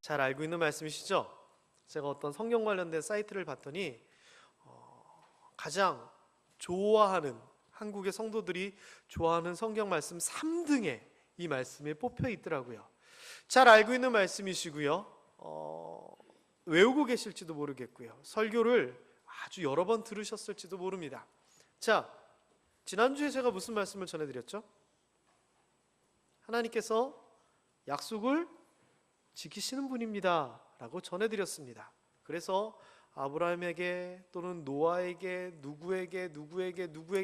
잘 알고 있는 말씀이시죠? 제가 어떤 성경 관련된 사이트를 봤더니 가장 좋아하는, 한국의 성도들이 좋아하는 성경 말씀 3등에 이 말씀이 뽑혀 있더라고요. 잘 알고 있는 말씀이시고요. 외우고 계실지도 모르겠고요. 설교를 아주 여러 번 들으셨을지도 모릅니다. 자, 지난주에 제가 무슨 말씀을 전해드렸죠? 하나님께서 약속을 지키시는 분입니다 라고 전해드렸습니다. 그래서 아브라함에게 또는 노아에게 누구에게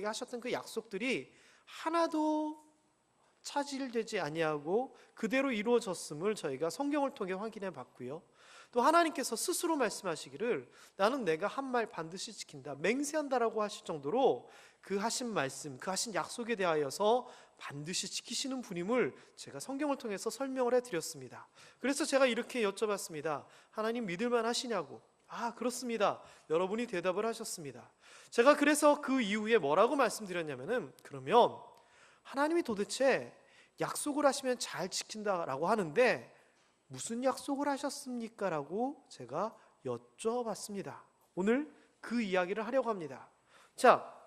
하셨던 그 약속들이 하나도 차질되지 아니하고 그대로 이루어졌음을 저희가 성경을 통해 확인해 봤고요. 또 하나님께서 스스로 말씀하시기를 나는 내가 한 말 반드시 지킨다, 맹세한다라고 하실 정도로 그 하신 말씀, 그 하신 약속에 대하여서 반드시 지키시는 분임을 제가 성경을 통해서 설명을 해드렸습니다. 그래서 제가 이렇게 여쭤봤습니다. 하나님 믿을만 하시냐고. 그렇습니다. 여러분이 대답을 하셨습니다. 제가 그래서 그 이후에 뭐라고 말씀드렸냐면은, 그러면 하나님이 도대체 약속을 하시면 잘 지킨다라고 하는데 무슨 약속을 하셨습니까? 라고 제가 여쭤봤습니다. 오늘 그 이야기를 하려고 합니다. 자,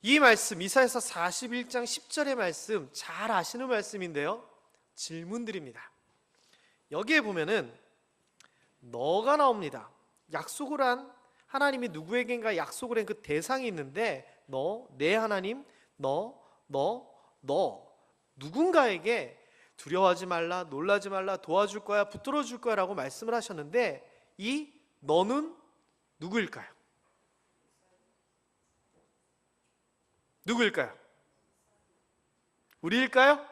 이 말씀 이사야서 41장 10절의 말씀 잘 아시는 말씀인데요, 질문 드립니다. 여기에 보면은 너가 나옵니다. 약속을 한, 하나님이 누구에겐가 약속을 한 그 대상이 있는데 너, 내 하나님, 너 누군가에게 두려워하지 말라, 놀라지 말라, 도와줄 거야, 붙들어 줄 거야 라고 말씀을 하셨는데 이 너는 누구일까요? 누구일까요? 우리일까요?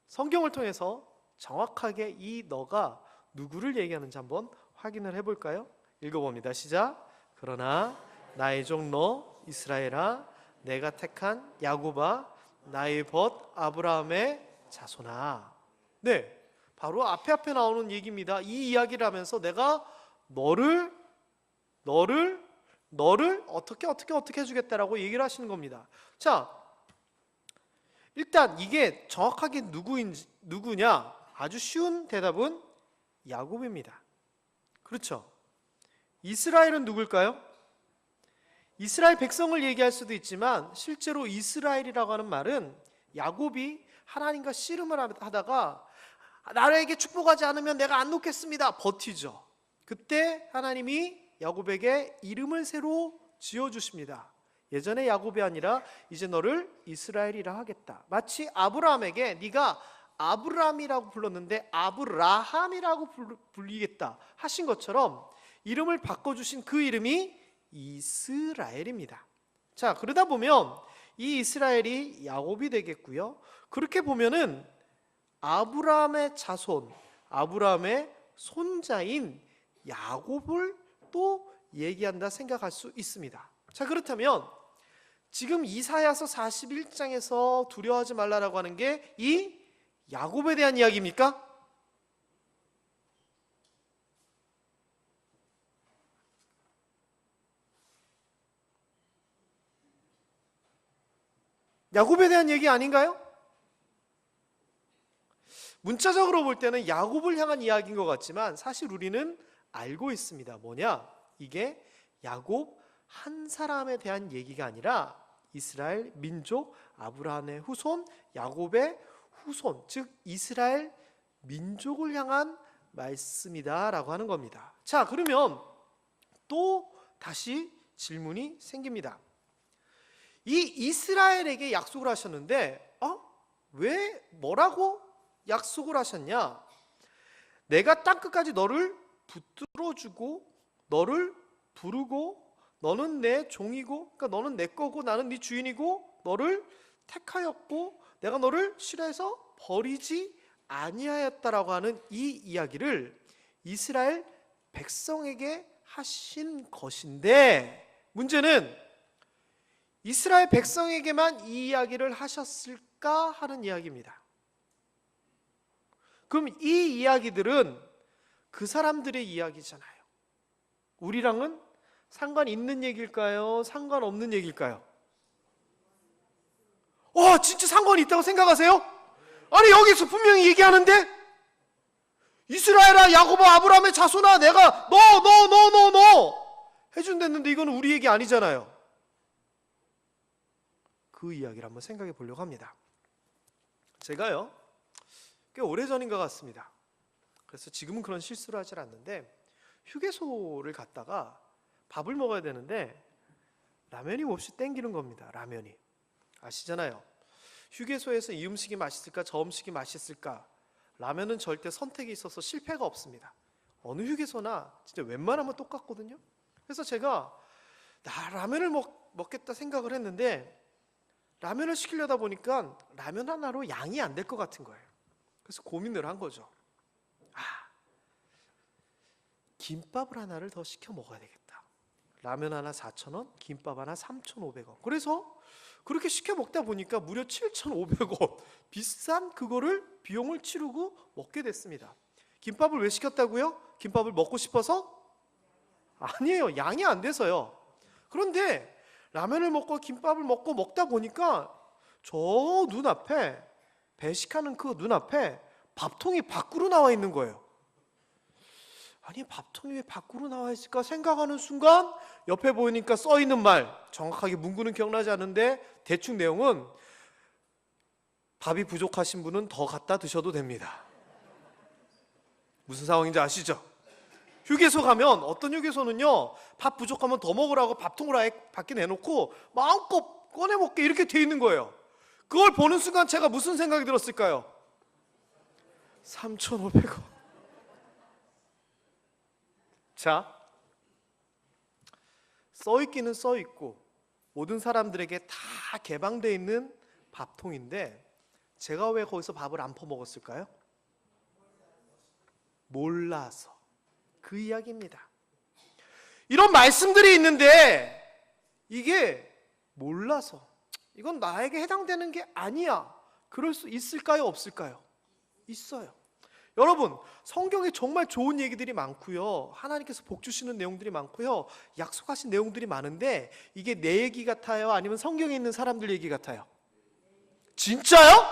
성경을 통해서 정확하게 이 너가 누구를 얘기하는지 한번 확인을 해볼까요? 읽어봅니다. 시작. 그러나 나의 종 너 이스라엘아, 내가 택한 야곱아, 나의 벗 아브라함의 자손아. 네, 바로 앞에 나오는 얘기입니다. 이 이야기를 하면서 내가 너를 어떻게 해주겠다라고 얘기를 하시는 겁니다. 자, 일단 이게 정확하게 누구냐? 아주 쉬운 대답은 야곱입니다. 그렇죠? 이스라엘은 누굴까요? 이스라엘 백성을 얘기할 수도 있지만 실제로 이스라엘이라고 하는 말은 야곱이 하나님과 씨름을 하다가 나에게 축복하지 않으면 내가 안 놓겠습니다 버티죠. 그때 하나님이 야곱에게 이름을 새로 지어주십니다. 예전에 야곱이 아니라 이제 너를 이스라엘이라 하겠다. 마치 아브라함에게 네가 아브람이라고 불렀는데 아브라함이라고 불리겠다 하신 것처럼 이름을 바꿔주신 그 이름이 이스라엘입니다. 자, 그러다 보면 이 이스라엘이 야곱이 되겠고요. 그렇게 보면은 아브라함의 자손, 아브라함의 손자인 야곱을 또 얘기한다 생각할 수 있습니다. 자, 그렇다면 지금 이사야서 41장에서 두려워하지 말라라고 하는 게 이 야곱에 대한 이야기입니까? 야곱에 대한 얘기 아닌가요? 문자적으로 볼 때는 야곱을 향한 이야기인 것 같지만 사실 우리는 알고 있습니다. 뭐냐? 이게 야곱 한 사람에 대한 얘기가 아니라 이스라엘 민족, 아브라함의 후손, 야곱의 후손, 즉 이스라엘 민족을 향한 말씀이다 라고 하는 겁니다. 자, 그러면 또 다시 질문이 생깁니다. 이 이스라엘에게 약속을 하셨는데 왜 뭐라고 약속을 하셨냐? 내가 땅끝까지 너를 붙들어주고 너를 부르고 너는 내 종이고, 그러니까 너는 내 거고 나는 네 주인이고 너를 택하였고 내가 너를 싫어해서 버리지 아니하였다라고 하는 이 이야기를 이스라엘 백성에게 하신 것인데 문제는 이스라엘 백성에게만 이 이야기를 하셨을까 하는 이야기입니다. 그럼 이 이야기들은 그 사람들의 이야기잖아요. 우리랑은 상관 있는 얘기일까요? 상관없는 얘기일까요? 진짜 상관이 있다고 생각하세요? 아니 여기서 분명히 얘기하는데 이스라엘아, 야곱아, 아브라함의 자손아, 내가 너 해준댔는데 이거는 우리 얘기 아니잖아요. 그 이야기를 한번 생각해 보려고 합니다. 제가요, 꽤 오래전인 것 같습니다. 그래서 지금은 그런 실수를 하질 않는데, 휴게소를 갔다가 밥을 먹어야 되는데 라면이 몹시 땡기는 겁니다. 라면이. 아시잖아요. 휴게소에서 이 음식이 맛있을까 저 음식이 맛있을까, 라면은 절대 선택이 있어서 실패가 없습니다. 어느 휴게소나 진짜 웬만하면 똑같거든요. 그래서 제가 라면을 먹겠다 생각을 했는데, 라면을 시키려다 보니까 라면 하나로 양이 안 될 것 같은 거예요. 그래서 고민을 한 거죠. 김밥을 하나를 더 시켜 먹어야 되겠다. 라면 하나 4,000원, 김밥 하나 3,500원. 그래서 그렇게 시켜 먹다 보니까 무려 7,500원 비싼 그거를 비용을 치르고 먹게 됐습니다. 김밥을 왜 시켰다고요? 김밥을 먹고 싶어서? 아니에요. 양이 안 돼서요. 그런데 라면을 먹고 김밥을 먹고 먹다 보니까 저 눈앞에, 배식하는 그 눈앞에 밥통이 밖으로 나와 있는 거예요. 아니, 밥통이 왜 밖으로 나와 있을까 생각하는 순간 옆에 보이니까 써 있는 말, 정확하게 문구는 기억나지 않는데 대충 내용은 밥이 부족하신 분은 더 갖다 드셔도 됩니다. 무슨 상황인지 아시죠? 휴게소 가면 어떤 휴게소는요, 밥 부족하면 더 먹으라고 밥통을 아예 밖에 내놓고 마음껏 꺼내 먹게 이렇게 돼 있는 거예요. 그걸 보는 순간 제가 무슨 생각이 들었을까요? 3,500원. 자, 써있기는 써있고 모든 사람들에게 다 개방되어 있는 밥통인데 제가 왜 거기서 밥을 안 퍼먹었을까요? 몰라서. 그 이야기입니다. 이런 말씀들이 있는데 이게 몰라서, 이건 나에게 해당되는 게 아니야, 그럴 수 있을까요? 없을까요? 있어요. 여러분, 성경에 정말 좋은 얘기들이 많고요, 하나님께서 복 주시는 내용들이 많고요, 약속하신 내용들이 많은데 이게 내 얘기 같아요? 아니면 성경에 있는 사람들 얘기 같아요? 진짜요?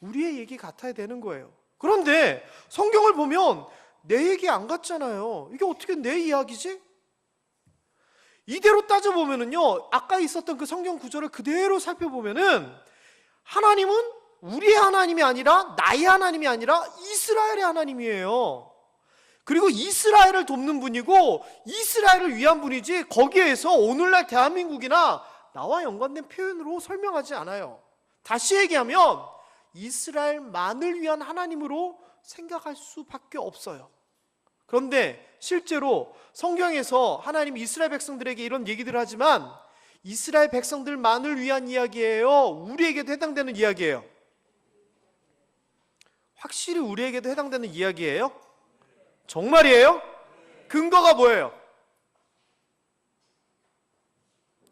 우리의 얘기 같아야 되는 거예요. 그런데 성경을 보면 내 얘기 안 같잖아요. 이게 어떻게 내 이야기지? 이대로 따져보면은요, 아까 있었던 그 성경 구절을 그대로 살펴보면은 하나님은 우리의 하나님이 아니라, 나의 하나님이 아니라 이스라엘의 하나님이에요. 그리고 이스라엘을 돕는 분이고 이스라엘을 위한 분이지, 거기에서 오늘날 대한민국이나 나와 연관된 표현으로 설명하지 않아요. 다시 얘기하면 이스라엘만을 위한 하나님으로 생각할 수밖에 없어요. 그런데 실제로 성경에서 하나님 이스라엘 백성들에게 이런 얘기들을 하지만 이스라엘 백성들만을 위한 이야기예요? 우리에게도 해당되는 이야기예요? 확실히 우리에게도 해당되는 이야기예요? 정말이에요? 근거가 뭐예요?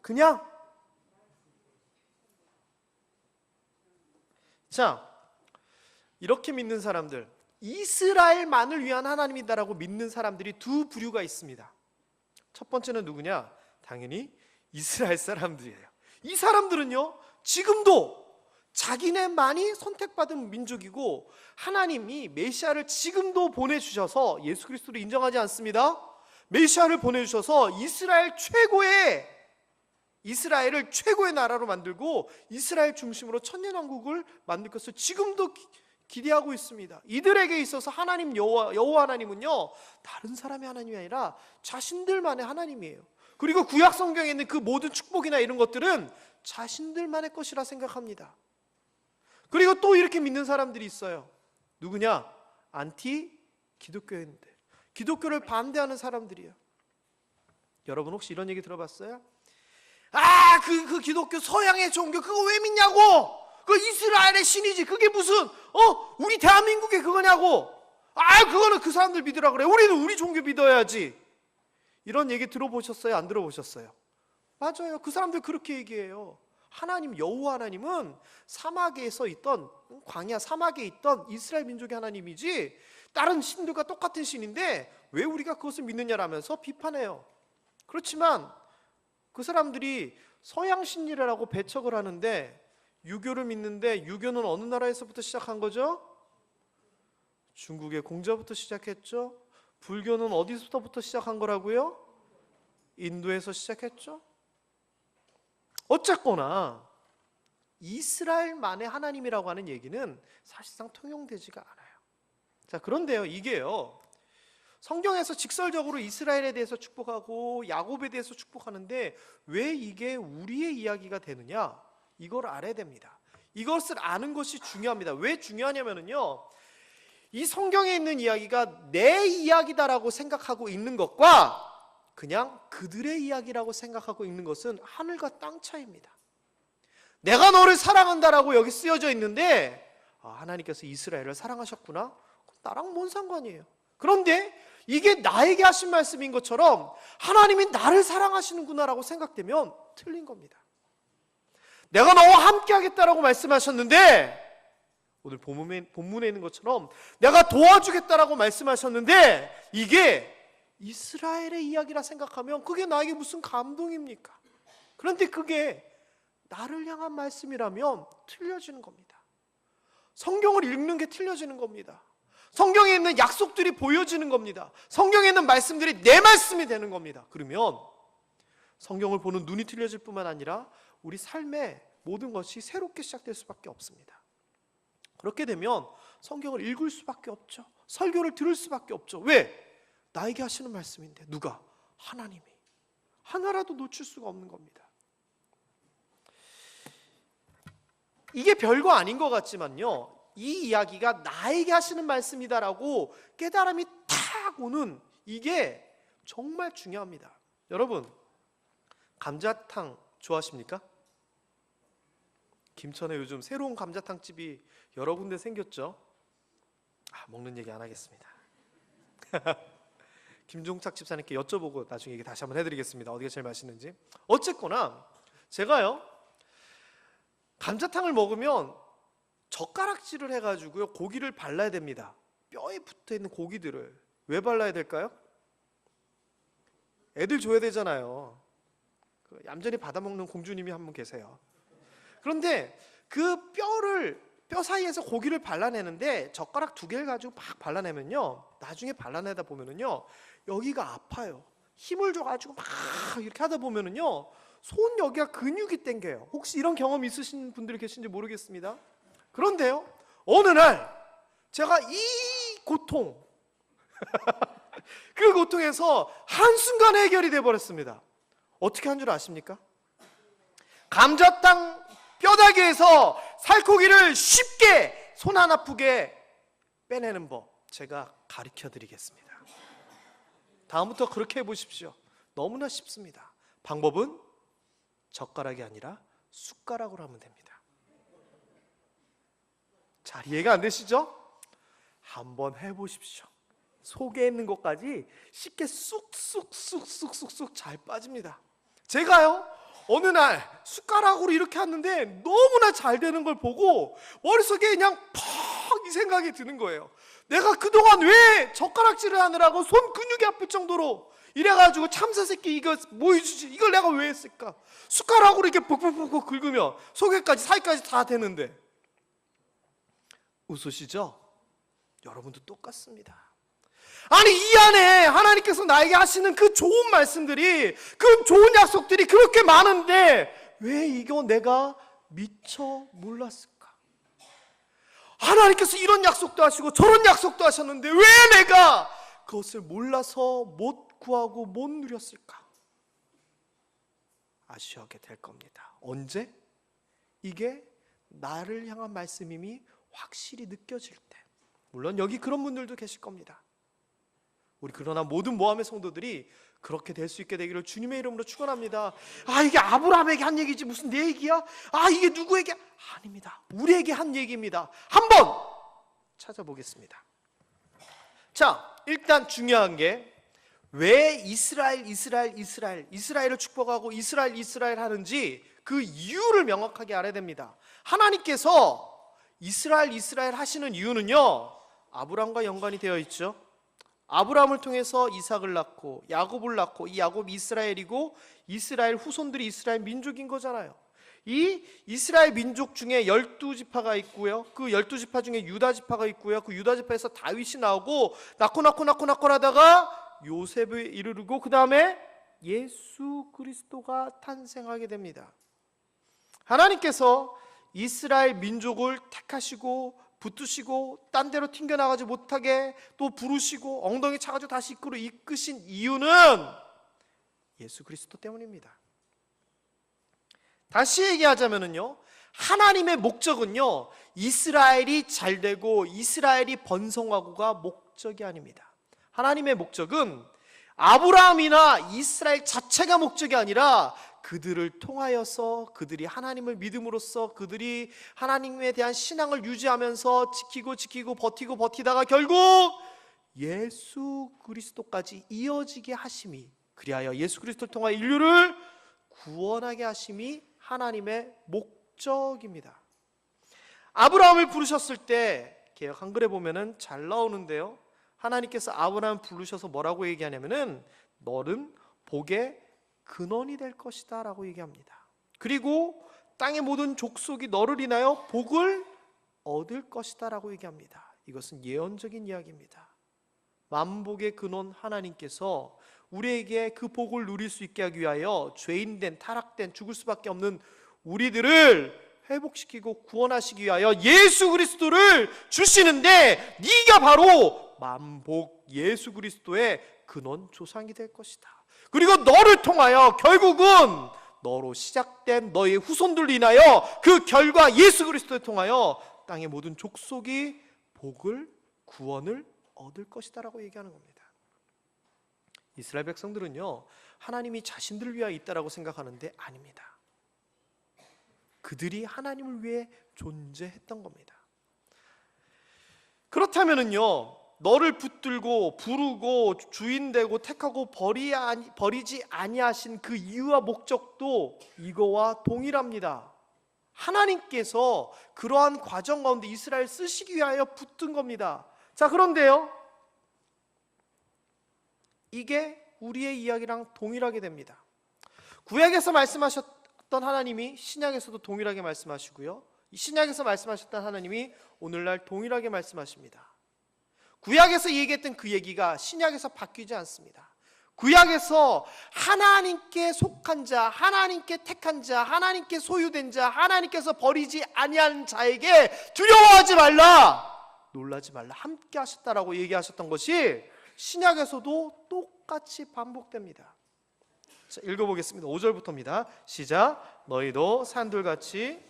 그냥 자, 이렇게 믿는 사람들, 이스라엘만을 위한 하나님이다라고 믿는 사람들이 두 부류가 있습니다. 첫 번째는 누구냐? 당연히 이스라엘 사람들이에요. 이 사람들은요, 지금도 자기네만이 선택받은 민족이고 하나님이 메시아를 지금도 보내주셔서 예수 그리스도를 인정하지 않습니다. 메시아를 보내주셔서 이스라엘을 최고의 나라로 만들고 이스라엘 중심으로 천년왕국을 만들 것을 지금도 기대하고 있습니다. 이들에게 있어서 하나님 여호와 하나님은요, 다른 사람의 하나님이 아니라 자신들만의 하나님이에요. 그리고 구약 성경에 있는 그 모든 축복이나 이런 것들은 자신들만의 것이라 생각합니다. 그리고 또 이렇게 믿는 사람들이 있어요. 누구냐? 안티 기독교인들, 기독교를 반대하는 사람들이에요. 여러분 혹시 이런 얘기 들어봤어요? 그 기독교 서양의 종교 그거 왜 믿냐고, 그 이스라엘의 신이지, 그게 무슨 우리 대한민국의 그거냐고, 그거는 그 사람들 믿으라 그래, 우리는 우리 종교 믿어야지. 이런 얘기 들어보셨어요? 안 들어보셨어요? 맞아요. 그 사람들 그렇게 얘기해요. 하나님 여호와 하나님은 사막에서 있던, 광야 사막에 있던 이스라엘 민족의 하나님이지 다른 신들과 똑같은 신인데 왜 우리가 그것을 믿느냐라면서 비판해요. 그렇지만 그 사람들이 서양 신이라고 배척을 하는데 유교를 믿는데, 유교는 어느 나라에서부터 시작한 거죠? 중국의 공자부터 시작했죠. 불교는 어디서부터 시작한 거라고요? 인도에서 시작했죠. 어쨌거나 이스라엘만의 하나님이라고 하는 얘기는 사실상 통용되지가 않아요. 자, 그런데요, 이게요, 성경에서 직설적으로 이스라엘에 대해서 축복하고 야곱에 대해서 축복하는데 왜 이게 우리의 이야기가 되느냐? 이걸 알아야 됩니다. 이것을 아는 것이 중요합니다. 왜 중요하냐면요, 이 성경에 있는 이야기가 내 이야기다라고 생각하고 있는 것과 그냥 그들의 이야기라고 생각하고 있는 것은 하늘과 땅 차이입니다. 내가 너를 사랑한다라고 여기 쓰여져 있는데 하나님께서 이스라엘을 사랑하셨구나? 나랑 뭔 상관이에요? 그런데 이게 나에게 하신 말씀인 것처럼 하나님이 나를 사랑하시는구나라고 생각되면 틀린 겁니다. 내가 너와 함께 하겠다라고 말씀하셨는데 오늘 본문에 있는 것처럼 내가 도와주겠다라고 말씀하셨는데 이게 이스라엘의 이야기라 생각하면 그게 나에게 무슨 감동입니까? 그런데 그게 나를 향한 말씀이라면 틀려지는 겁니다. 성경을 읽는 게 틀려지는 겁니다. 성경에 있는 약속들이 보여지는 겁니다. 성경에 있는 말씀들이 내 말씀이 되는 겁니다. 그러면 성경을 보는 눈이 틀려질 뿐만 아니라 우리 삶의 모든 것이 새롭게 시작될 수밖에 없습니다. 그렇게 되면 성경을 읽을 수밖에 없죠. 설교를 들을 수밖에 없죠. 왜? 나에게 하시는 말씀인데. 누가? 하나님이. 하나라도 놓칠 수가 없는 겁니다. 이게 별거 아닌 것 같지만요, 이 이야기가 나에게 하시는 말씀이다라고 깨달음이 탁 오는 이게 정말 중요합니다. 여러분, 감자탕 좋아하십니까? 김천에 요즘 새로운 감자탕 집이 여러 군데 생겼죠. 먹는 얘기 안 하겠습니다. 김종착 집사님께 여쭤보고 나중에 얘기 다시 한번 해드리겠습니다. 어디가 제일 맛있는지. 어쨌거나 제가요, 감자탕을 먹으면 젓가락질을 해가지고요 고기를 발라야 됩니다. 뼈에 붙어있는 고기들을. 왜 발라야 될까요? 애들 줘야 되잖아요. 얌전히 받아먹는 공주님이 한 분 계세요. 그런데 그 뼈 사이에서 고기를 발라내는데 젓가락 2개를 가지고 막 발라내면요, 나중에 발라내다 보면은요 여기가 아파요. 힘을 줘가지고 막 이렇게 하다 보면은요 손 여기가 근육이 땡겨요. 혹시 이런 경험 있으신 분들이 계신지 모르겠습니다. 그런데요, 어느 날 제가 이 고통 그 고통에서 한순간에 해결이 돼버렸습니다. 어떻게 한 줄 아십니까? 감자탕 뼈다귀에서 살코기를 쉽게 손 안 아프게 빼내는 법 제가 가르쳐 드리겠습니다. 다음부터 그렇게 해보십시오. 너무나 쉽습니다. 방법은 젓가락이 아니라 숟가락으로 하면 됩니다. 잘 이해가 안 되시죠? 한번 해보십시오. 속에 있는 것까지 쉽게 쑥쑥 잘 빠집니다. 제가요 어느 날 숟가락으로 이렇게 하는데 너무나 잘 되는 걸 보고 머릿속에 그냥 퍽 이 생각이 드는 거예요. 내가 그동안 왜 젓가락질을 하느라고 손 근육이 아플 정도로 이래가지고 참새 새끼 이거 뭐 해주지, 이걸 내가 왜 했을까? 숟가락으로 이렇게 푹푹푹 긁으면 속에까지 사이까지 다 되는데. 웃으시죠? 여러분도 똑같습니다. 아니, 이 안에 하나님께서 나에게 하시는 그 좋은 말씀들이, 그 좋은 약속들이 그렇게 많은데 왜 이거 내가 미처 몰랐을까? 하나님께서 이런 약속도 하시고 저런 약속도 하셨는데 왜 내가 그것을 몰라서 못 구하고 못 누렸을까? 아쉬워하게 될 겁니다. 언제? 이게 나를 향한 말씀임이 확실히 느껴질 때. 물론 여기 그런 분들도 계실 겁니다. 우리 그러나 모든 모함의 성도들이 그렇게 될 수 있게 되기를 주님의 이름으로 축원합니다. 이게 아브라함에게 한 얘기지 무슨 내 얘기야? 이게 누구에게? 아닙니다. 우리에게 한 얘기입니다. 한번 찾아보겠습니다. 자, 일단 중요한 게 왜 이스라엘을 축복하고 이스라엘 하는지 그 이유를 명확하게 알아야 됩니다. 하나님께서 이스라엘 하시는 이유는요, 아브라함과 연관이 되어 있죠. 아브라함을 통해서 이삭을 낳고 야곱을 낳고 이 야곱이 이스라엘이고 이스라엘 후손들이 이스라엘 민족인 거잖아요. 이 이스라엘 민족 중에 12지파가 있고요. 그 12지파 중에 유다지파가 있고요. 그 유다지파에서 다윗이 나오고 낳고 하다가 요셉에 이르르고 그 다음에 예수 그리스도가 탄생하게 됩니다. 하나님께서 이스라엘 민족을 택하시고 붙드시고 딴 데로 튕겨나가지 못하게 또 부르시고 엉덩이 차가지고 다시 이끄신 이유는 예수 그리스도 때문입니다. 다시 얘기하자면요, 하나님의 목적은요, 이스라엘이 잘되고 이스라엘이 번성하고가 목적이 아닙니다. 하나님의 목적은 아브라함이나 이스라엘 자체가 목적이 아니라 그들을 통하여서 그들이 하나님을 믿음으로써 그들이 하나님에 대한 신앙을 유지하면서 지키고 버티다가 결국 예수 그리스도까지 이어지게 하심이, 그리하여 예수 그리스도를 통하여 인류를 구원하게 하심이 하나님의 목적입니다. 아브라함을 부르셨을 때 개역 한글에 보면은 잘 나오는데요, 하나님께서 아브라함을 부르셔서 뭐라고 얘기하냐면은 너는 복의 근원이 될 것이다 라고 얘기합니다. 그리고 땅의 모든 족속이 너를 인하여 복을 얻을 것이다 라고 얘기합니다. 이것은 예언적인 이야기입니다. 만복의 근원 하나님께서 우리에게 그 복을 누릴 수 있게 하기 위하여 죄인된 타락된 죽을 수밖에 없는 우리들을 회복시키고 구원하시기 위하여 예수 그리스도를 주시는데, 네가 바로 만복 예수 그리스도의 근원 조상이 될 것이다. 그리고 너를 통하여 결국은 너로 시작된 너의 후손들로 인하여 그 결과 예수 그리스도를 통하여 땅의 모든 족속이 복을, 구원을 얻을 것이다 라고 얘기하는 겁니다. 이스라엘 백성들은요, 하나님이 자신들을 위하여 있다라고 생각하는데 아닙니다. 그들이 하나님을 위해 존재했던 겁니다. 그렇다면은요, 너를 붙들고 부르고 주인되고 택하고 버리지 아니하신 그 이유와 목적도 이거와 동일합니다. 하나님께서 그러한 과정 가운데 이스라엘 쓰시기 위하여 붙든 겁니다. 자, 그런데요, 이게 우리의 이야기랑 동일하게 됩니다. 구약에서 말씀하셨던 하나님이 신약에서도 동일하게 말씀하시고요, 신약에서 말씀하셨던 하나님이 오늘날 동일하게 말씀하십니다. 구약에서 얘기했던 그 얘기가 신약에서 바뀌지 않습니다. 구약에서 하나님께 속한 자, 하나님께 택한 자, 하나님께 소유된 자, 하나님께서 버리지 아니한 자에게 두려워하지 말라, 놀라지 말라, 함께 하셨다라고 얘기하셨던 것이 신약에서도 똑같이 반복됩니다. 자, 읽어보겠습니다. 5절부터입니다. 시작. 너희도 산들같이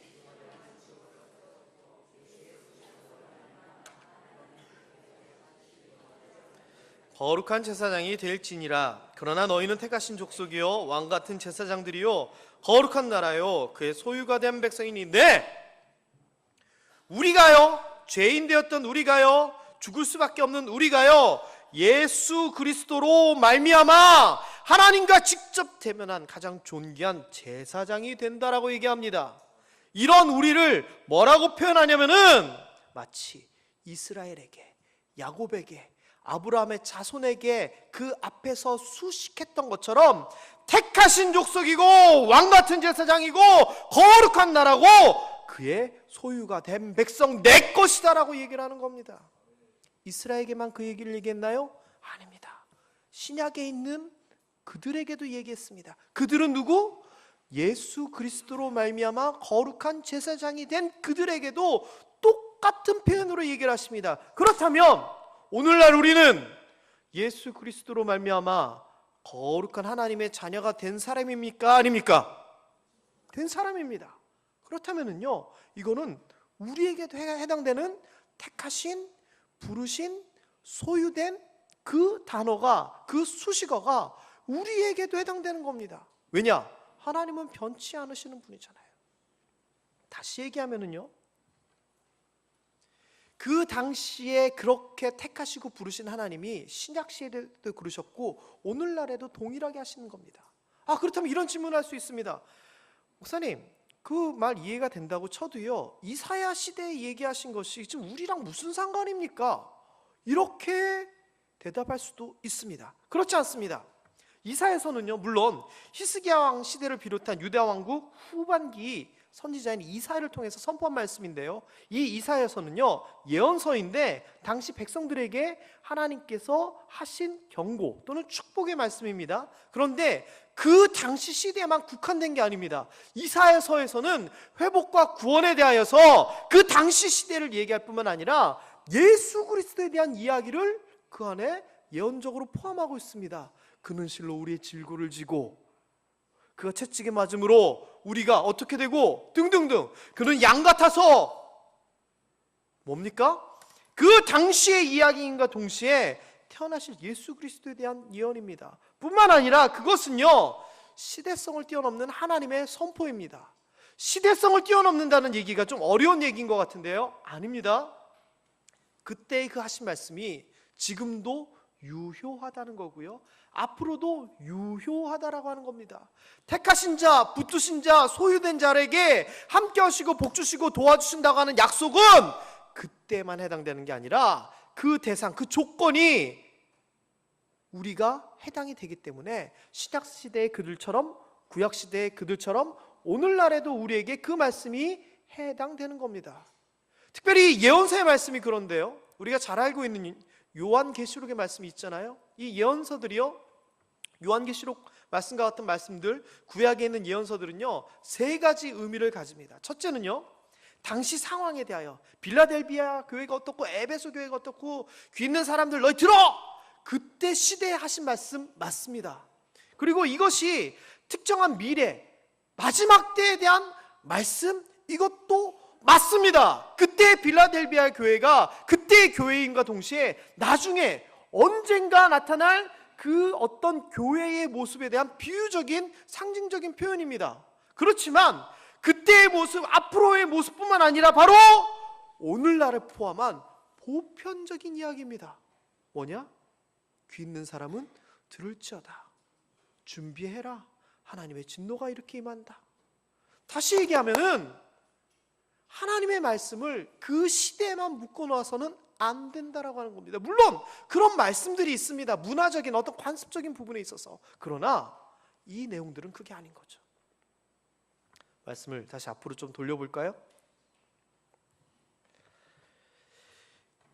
거룩한 제사장이 될지니라. 그러나 너희는 택하신 족속이요 왕같은 제사장들이요 거룩한 나라요 그의 소유가 된 백성이니, 우리가요, 죄인 되었던 우리가요, 죽을 수밖에 없는 우리가요, 예수 그리스도로 말미암아 하나님과 직접 대면한 가장 존귀한 제사장이 된다라고 얘기합니다. 이런 우리를 뭐라고 표현하냐면은 마치 이스라엘에게, 야곱에게, 아브라함의 자손에게 그 앞에서 수식했던 것처럼 택하신 족속이고 왕같은 제사장이고 거룩한 나라고 그의 소유가 된 백성 내 것이다 라고 얘기를 하는 겁니다. 이스라엘에게만 그 얘기를 얘기했나요? 아닙니다. 신약에 있는 그들에게도 얘기했습니다. 그들은 누구? 예수 그리스도로 말미암아 거룩한 제사장이 된 그들에게도 똑같은 표현으로 얘기를 하십니다. 그렇다면 오늘날 우리는 예수 그리스도로 말미암아 거룩한 하나님의 자녀가 된 사람입니까? 아닙니까? 된 사람입니다. 그렇다면은요, 이거는 우리에게도 해당되는 택하신, 부르신, 소유된 그 단어가, 그 수식어가 우리에게도 해당되는 겁니다. 왜냐? 하나님은 변치 않으시는 분이잖아요. 다시 얘기하면은요, 그 당시에 그렇게 택하시고 부르신 하나님이 신약 시대에도 그러셨고 오늘날에도 동일하게 하시는 겁니다. 그렇다면 이런 질문을 할 수 있습니다. 목사님, 그 말 이해가 된다고 쳐도요, 이사야 시대에 얘기하신 것이 지금 우리랑 무슨 상관입니까? 이렇게 대답할 수도 있습니다. 그렇지 않습니다. 이사야서는요, 물론 히스기야 왕 시대를 비롯한 유다 왕국 후반기 선지자인 이사야를 통해서 선포한 말씀인데요, 이 이사야서는요 예언서인데 당시 백성들에게 하나님께서 하신 경고 또는 축복의 말씀입니다. 그런데 그 당시 시대에만 국한된 게 아닙니다. 이사야서에서는 회복과 구원에 대하여서 그 당시 시대를 얘기할 뿐만 아니라 예수 그리스도에 대한 이야기를 그 안에 예언적으로 포함하고 있습니다. 그는 실로 우리의 질고를 지고 그가 채찍에 맞음으로 우리가 어떻게 되고 등등등, 그는 양 같아서 뭡니까? 그 당시의 이야기인가 동시에 태어나실 예수 그리스도에 대한 예언입니다. 뿐만 아니라 그것은요 시대성을 뛰어넘는 하나님의 선포입니다. 시대성을 뛰어넘는다는 얘기가 좀 어려운 얘기인 것 같은데요, 아닙니다. 그때의 그 하신 말씀이 지금도 유효하다는 거고요, 앞으로도 유효하다라고 하는 겁니다. 택하신 자, 붙드신 자, 소유된 자에게 함께 하시고 복 주시고 도와주신다고 하는 약속은 그때만 해당되는 게 아니라 그 대상, 그 조건이 우리가 해당이 되기 때문에 신약시대의 그들처럼 구약시대의 그들처럼 오늘날에도 우리에게 그 말씀이 해당되는 겁니다. 특별히 예언서의 말씀이 그런데요, 우리가 잘 알고 있는 요한계시록의 말씀이 있잖아요. 이 예언서들이요, 요한계시록 말씀과 같은 말씀들, 구약에 있는 예언서들은요 세 가지 의미를 가집니다. 첫째는요, 당시 상황에 대하여 빌라델비아 교회가 어떻고 에베소 교회가 어떻고 귀 있는 사람들 너희 들어! 그때 시대에 하신 말씀 맞습니다. 그리고 이것이 특정한 미래 마지막 때에 대한 말씀, 이것도 맞습니다. 그때 빌라델비아 교회가 그때의 교회인과 동시에 나중에 언젠가 나타날 그 어떤 교회의 모습에 대한 비유적인 상징적인 표현입니다. 그렇지만 그때의 모습, 앞으로의 모습뿐만 아니라 바로 오늘날을 포함한 보편적인 이야기입니다. 뭐냐? 귀 있는 사람은 들을지어다. 준비해라. 하나님의 진노가 이렇게 임한다. 다시 얘기하면은 하나님의 말씀을 그 시대에만 묶어놓아서는 안 된다라고 하는 겁니다. 물론 그런 말씀들이 있습니다. 문화적인 어떤 관습적인 부분에 있어서. 그러나 이 내용들은 그게 아닌 거죠. 말씀을 다시 앞으로 좀 돌려볼까요?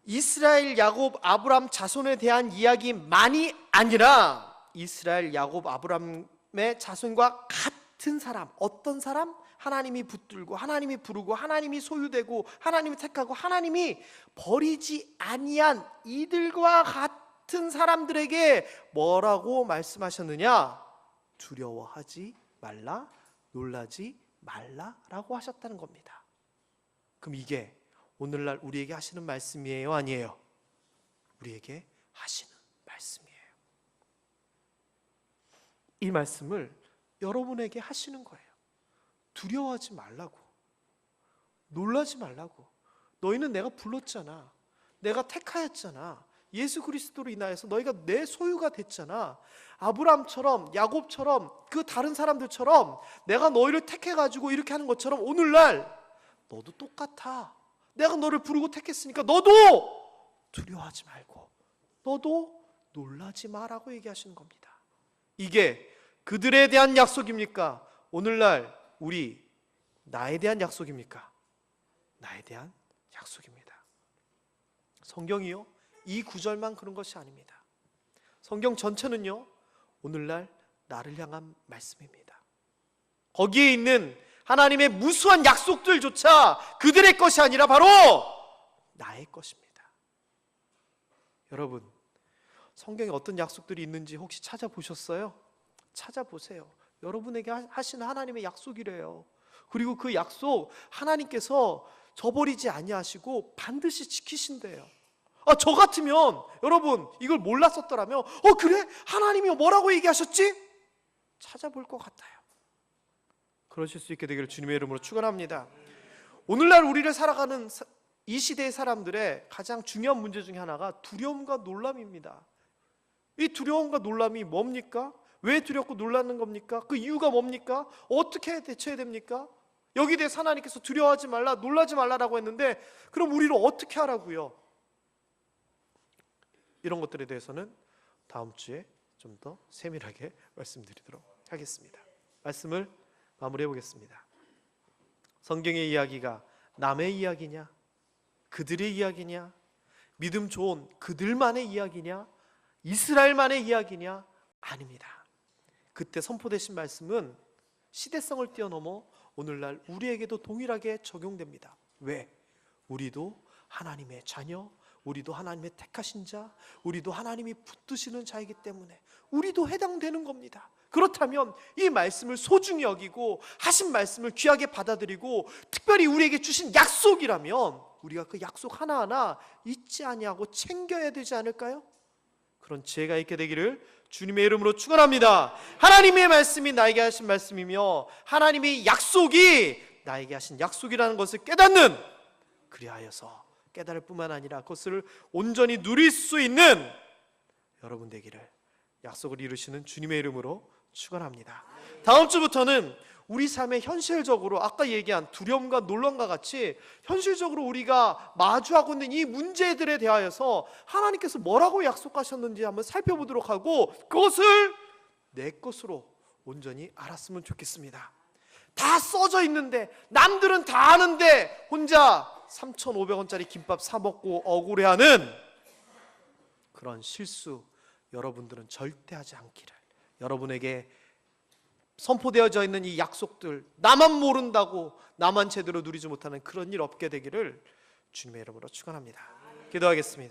이스라엘, 야곱, 아브람 자손에 대한 이야기만이 아니라 이스라엘, 야곱, 아브람의 자손과 같은 사람, 어떤 사람? 하나님이 붙들고 하나님이 부르고 하나님이 소유되고 하나님이 택하고 하나님이 버리지 아니한 이들과 같은 사람들에게 뭐라고 말씀하셨느냐? 두려워하지 말라, 놀라지 말라라고 하셨다는 겁니다. 그럼 이게 오늘날 우리에게 하시는 말씀이에요, 아니에요? 우리에게 하시는 말씀이에요. 이 말씀을 여러분에게 하시는 거예요. 두려워하지 말라고, 놀라지 말라고. 너희는 내가 불렀잖아. 내가 택하였잖아. 예수 그리스도로 인하여서 너희가 내 소유가 됐잖아. 아브람처럼, 야곱처럼, 그 다른 사람들처럼 내가 너희를 택해가지고 이렇게 하는 것처럼 오늘날 너도 똑같아. 내가 너를 부르고 택했으니까 너도 두려워하지 말고 너도 놀라지 마라고 얘기하시는 겁니다. 이게 그들에 대한 약속입니까? 오늘날 우리 나에 대한 약속입니까? 나에 대한 약속입니다. 성경이요, 이 구절만 그런 것이 아닙니다. 성경 전체는요 오늘날 나를 향한 말씀입니다. 거기에 있는 하나님의 무수한 약속들조차 그들의 것이 아니라 바로 나의 것입니다. 여러분, 성경에 어떤 약속들이 있는지 혹시 찾아보셨어요? 찾아보세요. 여러분에게 하시는 하나님의 약속이래요. 그리고 그 약속 하나님께서 저버리지 아니하시고 반드시 지키신대요. 저 같으면 여러분 이걸 몰랐었더라면 그래? 하나님이 뭐라고 얘기하셨지? 찾아볼 것 같아요. 그러실 수 있게 되기를 주님의 이름으로 축원합니다. 오늘날 우리를 살아가는 이 시대의 사람들의 가장 중요한 문제 중에 하나가 두려움과 놀람입니다. 이 두려움과 놀람이 뭡니까? 왜 두렵고 놀라는 겁니까? 그 이유가 뭡니까? 어떻게 대처해야 됩니까? 여기에 대해서 하나님께서 두려워하지 말라, 놀라지 말라라고 했는데 그럼 우리를 어떻게 하라고요? 이런 것들에 대해서는 다음 주에 좀 더 세밀하게 말씀드리도록 하겠습니다. 말씀을 마무리해 보겠습니다. 성경의 이야기가 남의 이야기냐? 그들의 이야기냐? 믿음 좋은 그들만의 이야기냐? 이스라엘만의 이야기냐? 아닙니다. 그때 선포되신 말씀은 시대성을 뛰어넘어 오늘날 우리에게도 동일하게 적용됩니다. 왜? 우리도 하나님의 자녀, 우리도 하나님의 택하신 자, 우리도 하나님이 붙드시는 자이기 때문에 우리도 해당되는 겁니다. 그렇다면 이 말씀을 소중히 여기고 하신 말씀을 귀하게 받아들이고 특별히 우리에게 주신 약속이라면 우리가 그 약속 하나하나 잊지 아니하고 챙겨야 되지 않을까요? 그런 지혜가 있게 되기를 주님의 이름으로 축원합니다. 하나님의 말씀이 나에게 하신 말씀이며 하나님의 약속이 나에게 하신 약속이라는 것을 깨닫는, 그리하여서 깨달을 뿐만 아니라 그것을 온전히 누릴 수 있는 여러분 되기를 약속을 이루시는 주님의 이름으로 축원합니다. 다음 주부터는 우리 삶에 현실적으로 아까 얘기한 두려움과 놀람과 같이 현실적으로 우리가 마주하고 있는 이 문제들에 대하여서 하나님께서 뭐라고 약속하셨는지 한번 살펴보도록 하고 그것을 내 것으로 온전히 알았으면 좋겠습니다. 다 써져 있는데 남들은 다 아는데 혼자 3,500원짜리 김밥 사 먹고 억울해하는 그런 실수 여러분들은 절대 하지 않기를, 여러분에게 선포되어져 있는 이 약속들 나만 모른다고 나만 제대로 누리지 못하는 그런 일 없게 되기를 주님의 이름으로 축원합니다. 기도하겠습니다.